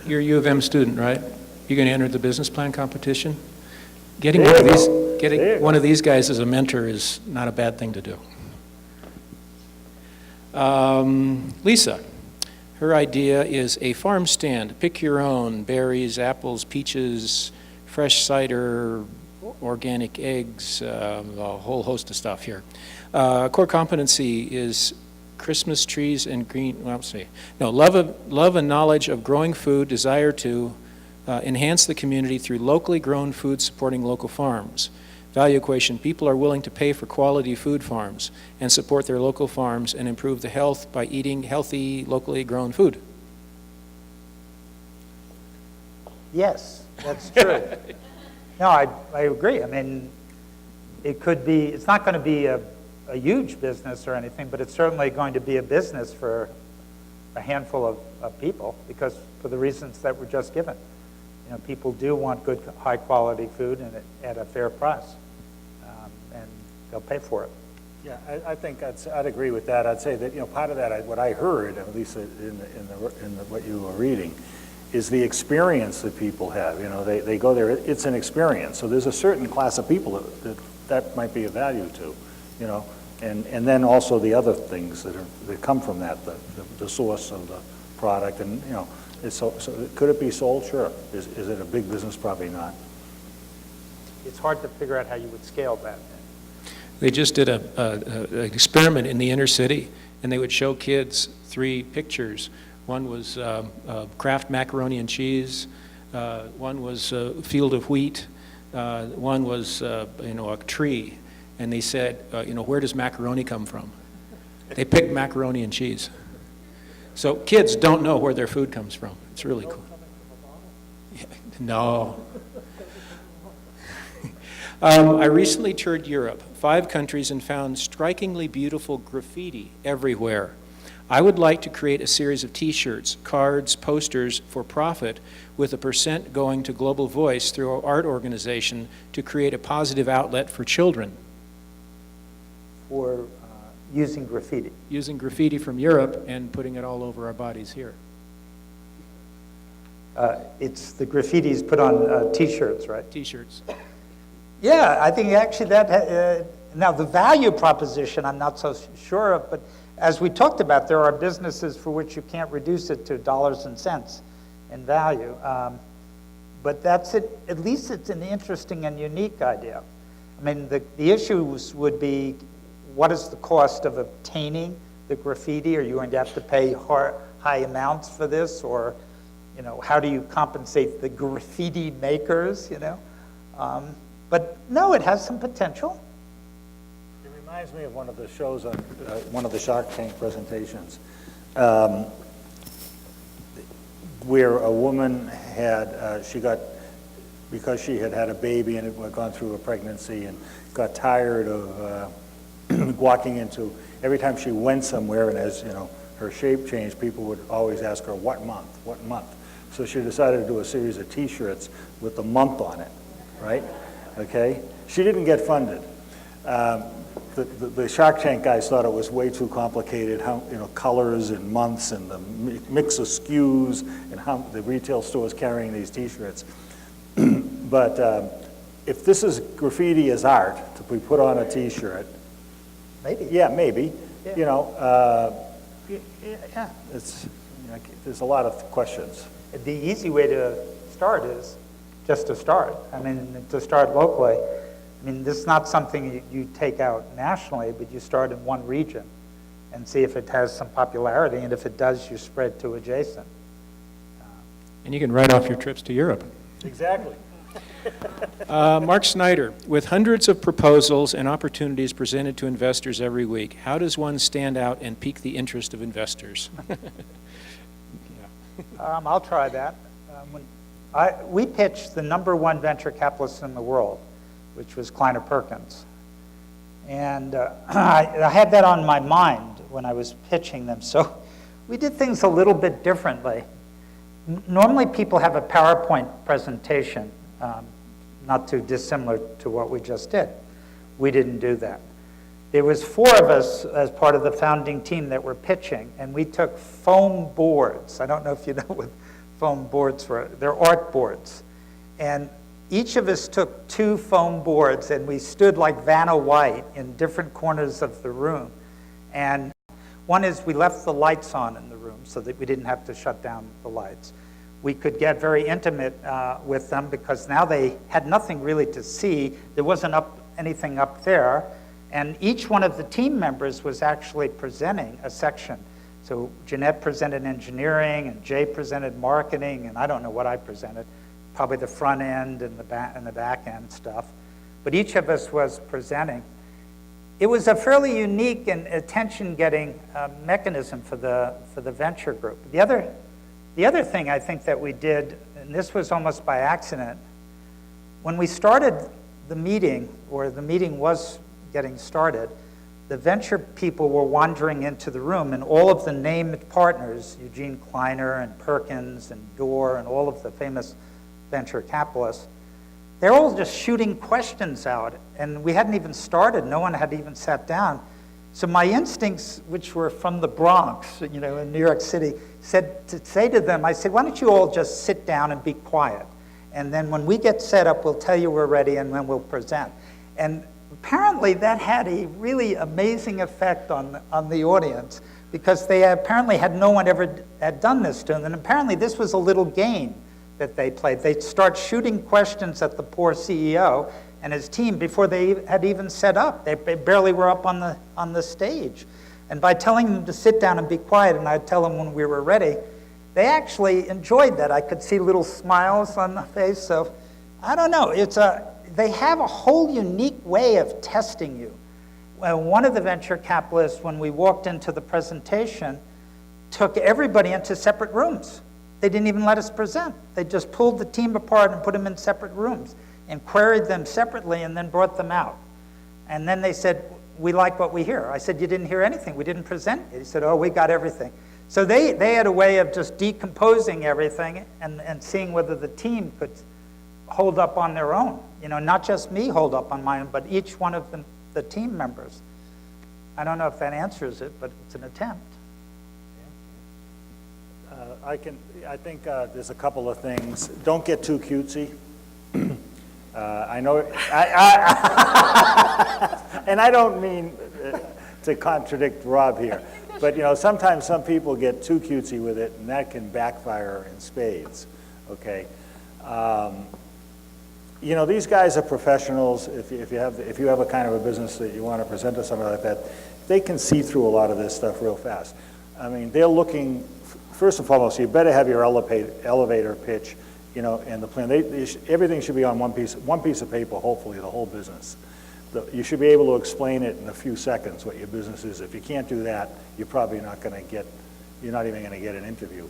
You're a U of M student, right? You're going to enter the business plan competition? Getting one of these guys as a mentor is not a bad thing to do. Lisa, her idea is a farm stand. Pick your own: berries, apples, peaches, fresh cider, organic eggs, a whole host of stuff here. Core competency is Christmas trees and green, well, let's see. No, love and knowledge of growing food, desire to enhance the community through locally grown food supporting local farms. Value equation: people are willing to pay for quality food farms and support their local farms and improve the health by eating healthy, locally grown food. Yes, that's true. No, I agree. I mean, it could be, it's not going to be a huge business or anything, but it's certainly going to be a business for a handful of people, because for the reasons that were just given. You know, people do want good, high quality food and at a fair price, and they'll pay for it. Yeah, I think I'd agree with that. I'd say that, you know, part of that, what I heard, at least in what you were reading, is the experience that people have. You know, they go there, it's an experience. So there's a certain class of people that might be of value to, you know, and then also the other things that come from that, the source of the product, and, you know, so could it be sold? Sure. Is it a big business? Probably not. It's hard to figure out how you would scale that. They just did an experiment in the inner city, and they would show kids 3 pictures. One was Kraft macaroni and cheese. One was a field of wheat. One was you know, a tree. And they said, you know, where does macaroni come from? They picked macaroni and cheese. So kids don't know where their food comes from. It's really cool. No. I recently toured Europe, 5 countries, and found strikingly beautiful graffiti everywhere. I would like to create a series of t-shirts, cards, posters for profit, with a % going to Global Voice through our art organization to create a positive outlet for children. For using graffiti. Using graffiti from Europe and putting it all over our bodies here. It's the graffitis put on t-shirts, right? T-shirts. Yeah, I think actually that, now the value proposition I'm not so sure of, but as we talked about, there are businesses for which you can't reduce it to dollars and cents in value. But that's it, at least it's an interesting and unique idea. I mean, the issues would be, what is the cost of obtaining the graffiti? Are you going to have to pay high amounts for this? Or, you know, how do you compensate the graffiti makers, you know? But no, it has some potential. It reminds me of one of the shows on one of the Shark Tank presentations, where a woman had, because she had a baby and had gone through a pregnancy and got tired of walking into, every time she went somewhere, and as, you know, her shape changed, people would always ask her, what month? So she decided to do a series of t-shirts with the month on it, right? Okay? She didn't get funded. The Shark Tank guys thought it was way too complicated, how, you know, colors and months and the mix of SKUs and how the retail stores carrying these t-shirts. But if this is graffiti as art to be put on a t-shirt, maybe. Yeah, maybe. Yeah. You know, yeah, it's, you know, there's a lot of questions. The easy way to start is just to start. I mean, to start locally. I mean, this is not something you take out nationally, but you start in one region and see if it has some popularity, and if it does, you spread to adjacent. And you can write off your trips to Europe. Exactly. Mark Snyder, with hundreds of proposals and opportunities presented to investors every week, how does one stand out and pique the interest of investors? I'll try that. We pitched the #1 venture capitalist in the world, which was Kleiner Perkins. And I had that on my mind when I was pitching them. So we did things a little bit differently. Normally people have a PowerPoint presentation, not too dissimilar to what we just did. We didn't do that. There was 4 of us as part of the founding team that were pitching, and we took foam boards. I don't know if you know what foam boards, they're art boards. And each of us took 2 foam boards, and we stood like Vanna White in different corners of the room. And one is we left the lights on in the room so that we didn't have to shut down the lights. We could get very intimate with them because now they had nothing really to see. There wasn't anything up there. And each one of the team members was actually presenting a section. So Jeanette presented engineering, and Jay presented marketing, and I don't know what I presented, probably the front end and the back end stuff. But each of us was presenting. It was a fairly unique and attention-getting mechanism for the venture group. The other thing I think that we did, and this was almost by accident, when we started the meeting, or the meeting was getting started, the venture people were wandering into the room, and all of the named partners, Eugene Kleiner and Perkins and Dorr and all of the famous venture capitalists, they're all just shooting questions out, and we hadn't even started. No one had even sat down. So my instincts, which were from the Bronx, in New York City, said to say to them, I said, why don't you all just sit down and be quiet? And then when we get set up, we'll tell you we're ready, and then we'll present. And apparently that had a really amazing effect on the audience, because they apparently had no one ever had done this to them. And apparently this was a little game that they played. They'd start shooting questions at the poor CEO and his team before they had even set up. They barely were up on the stage. And by telling them to sit down and be quiet, and I'd tell them when we were ready, they actually enjoyed that. I could see little smiles on the face. So I don't know. They have a whole unique way of testing you. One of the venture capitalists, when we walked into the presentation, took everybody into separate rooms. They didn't even let us present. They just pulled the team apart and put them in separate rooms and queried them separately and then brought them out. And then they said, we like what we hear. I said, you didn't hear anything. We didn't present it. He said, oh, we got everything. So they had a way of just decomposing everything and seeing whether the team could hold up on their own. Not just me hold up on mine, but each one of the team members. I don't know if that answers it, but it's an attempt. I think there's a couple of things. Don't get too cutesy. I know, and I don't mean to contradict Rob here, but sometimes some people get too cutesy with it, and that can backfire in spades. Okay, these guys are professionals. If you have a kind of a business that you want to present to somebody like that, they can see through a lot of this stuff real fast. I mean, they're looking. First and foremost, you better have your elevator pitch, and the plan. Everything should be on one piece of paper. Hopefully, the whole business. You should be able to explain it in a few seconds what your business is. If you can't do that, you're probably not going to get. You're not even going to get an interview.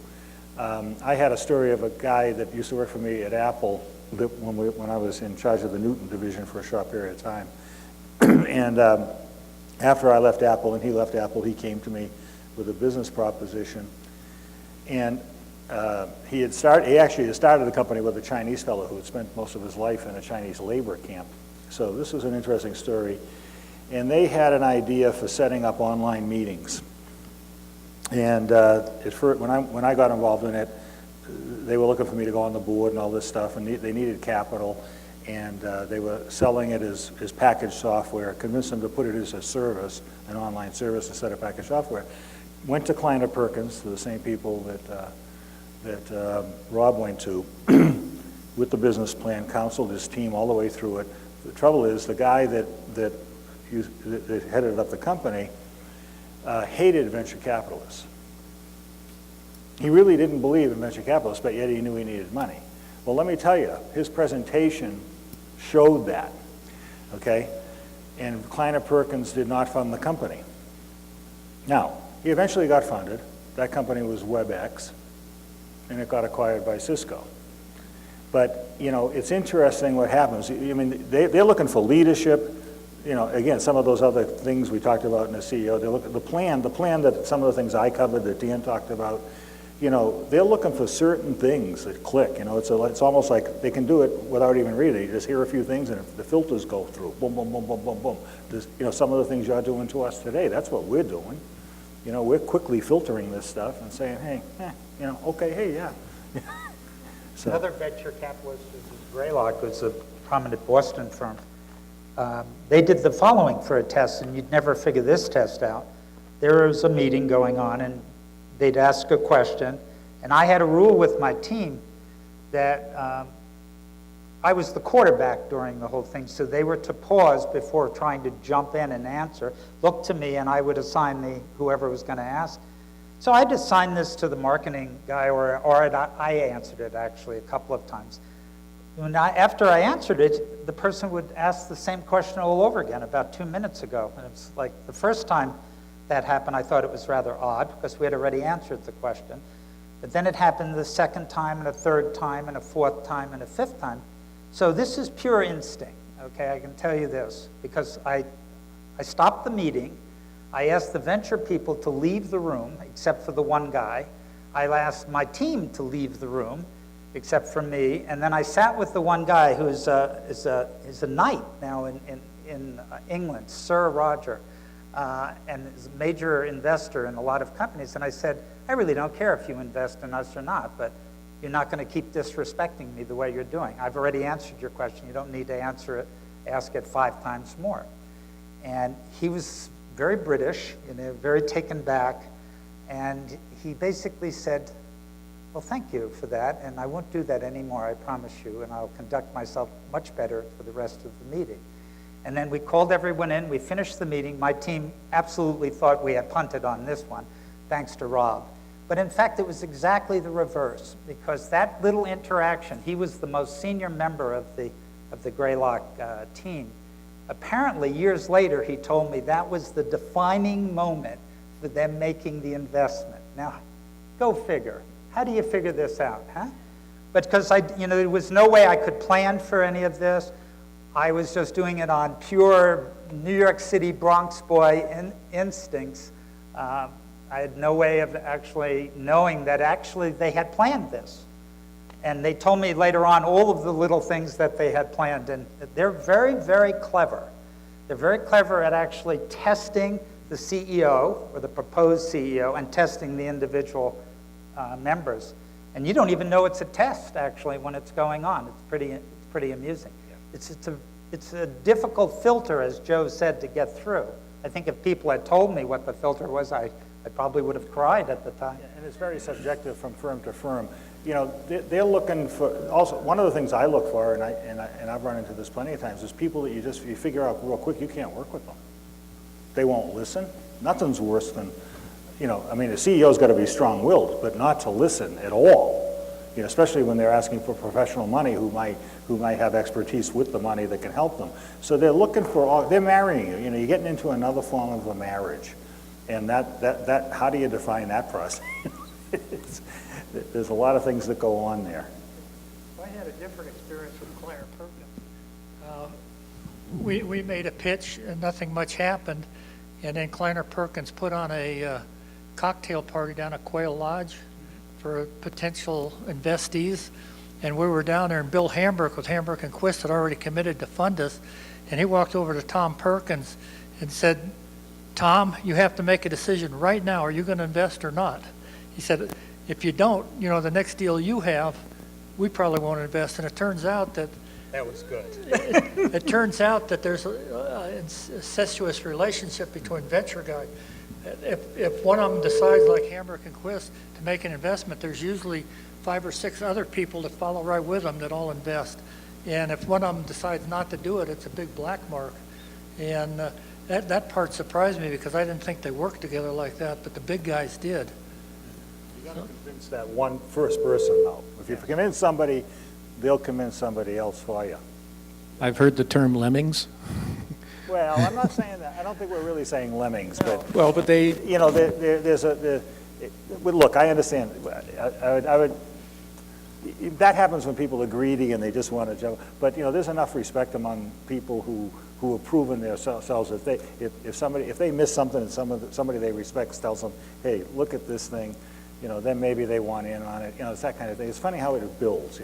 I had a story of a guy that used to work for me at Apple when I was in charge of the Newton division for a short period of time. And after I left Apple and he left Apple, he came to me with a business proposition. And he actually had started a company with a Chinese fellow who had spent most of his life in a Chinese labor camp. So this was an interesting story. And they had an idea for setting up online meetings. And when I got involved in it, they were looking for me to go on the board and all this stuff, and they needed capital. And they were selling it as packaged software. Convinced them to put it as a service, an online service instead of packaged software. Went to Kleiner Perkins, to the same people that Rob went to, with the business plan, counseled his team all the way through it. The trouble is, the guy that headed up the company hated venture capitalists. He really didn't believe in venture capitalists, but yet he knew he needed money. Well, let me tell you, his presentation showed that, okay? And Kleiner Perkins did not fund the company. Now, he eventually got funded. That company was WebEx, and it got acquired by Cisco. But, it's interesting what happens. I mean, they're looking for leadership. Again, some of those other things we talked about in the CEO, they look at the plan that some of the things I covered that Dan talked about, they're looking for certain things that click. It's almost like they can do it without even reading. You just hear a few things, and if the filters go through, boom, boom, boom, boom, boom, boom. Some of the things you're doing to us today, that's what we're doing. We're quickly filtering this stuff and saying, hey, okay, hey, yeah. So, Another venture capitalist is Greylock, who's a prominent Boston firm. They did the following for a test, and you'd never figure this test out. There was a meeting going on, and they'd ask a question, and I had a rule with my team that I was the quarterback during the whole thing, so they were to pause before trying to jump in and answer, look to me, and I would assign whoever was going to ask. So I'd assign this to the marketing guy, or I answered it actually a couple of times. After I answered it, the person would ask the same question all over again about 2 minutes ago. And it's like the first time that happened, I thought it was rather odd because we had already answered the question. But then it happened the second time, and a third time, and a fourth time, and a fifth time. So this is pure instinct, okay? I can tell you this, because I stopped the meeting. I asked the venture people to leave the room, except for the one guy. I asked my team to leave the room, except for me. And then I sat with the one guy who is a knight now in England, Sir Roger, and is a major investor in a lot of companies. And I said, I really don't care if you invest in us or not, but you're not going to keep disrespecting me the way you're doing. I've already answered your question. You don't need to ask it 5 times more. And he was very British, very taken back, and he basically said, well, thank you for that, and I won't do that anymore, I promise you, and I'll conduct myself much better for the rest of the meeting. And then we called everyone in, we finished the meeting. My team absolutely thought we had punted on this one, thanks to Rob. But in fact, it was exactly the reverse, because that little interaction, he was the most senior member of the Greylock team. Apparently, years later, he told me that was the defining moment for them making the investment. Now, go figure. How do you figure this out, huh? But because there was no way I could plan for any of this. I was just doing it on pure New York City Bronx boy instincts. I had no way of actually knowing that actually they had planned this. And they told me later on all of the little things that they had planned. And they're very, very clever. They're very clever at actually testing the CEO or the proposed CEO and testing the individual members. And you don't even know it's a test, actually, when it's going on. It's pretty amusing. Yeah. It's a difficult filter, as Joe said, to get through. I think if people had told me what the filter was, I probably would have cried at the time. Yeah, and it's very subjective from firm to firm. They're looking for, also, one of the things I look for, and I've run into this plenty of times, is people that you figure out real quick, you can't work with them. They won't listen. Nothing's worse than, a CEO's got to be strong-willed, but not to listen at all. Especially when they're asking for professional money who might have expertise with the money that can help them. So they're looking for, they're marrying you. You're getting into another form of a marriage. And that how do you define that process? There's a lot of things that go on there. I had a different experience with Kleiner Perkins. We made a pitch and nothing much happened, and then Kleiner Perkins put on a cocktail party down at Quail Lodge for potential investees, and we were down there, and Bill Hamburg with Hamburg and Quist had already committed to fund us, and he walked over to Tom Perkins and said, Tom, you have to make a decision right now. Are you going to invest or not? He said, if you don't, the next deal you have, we probably won't invest. And it turns out that was good. it turns out that there's an incestuous relationship between venture guys. If one of them decides, like Hamburg and Quist, to make an investment, there's usually 5 or 6 other people that follow right with them that all invest. And if one of them decides not to do it, it's a big black mark. And that part surprised me because I didn't think they worked together like that, but the big guys did. You got to convince that one first person, though. If you convince somebody, they'll convince somebody else for you. I've heard the term lemmings. Well, I'm not saying that. I don't think we're really saying lemmings, but Well, but they, look, I understand. I would. That happens when people are greedy and they just want to jump. But there's enough respect among people who have proven themselves that if they miss something and somebody they respect tells them, hey, look at this thing, then maybe they want in on it. It's that kind of thing. It's funny how it builds,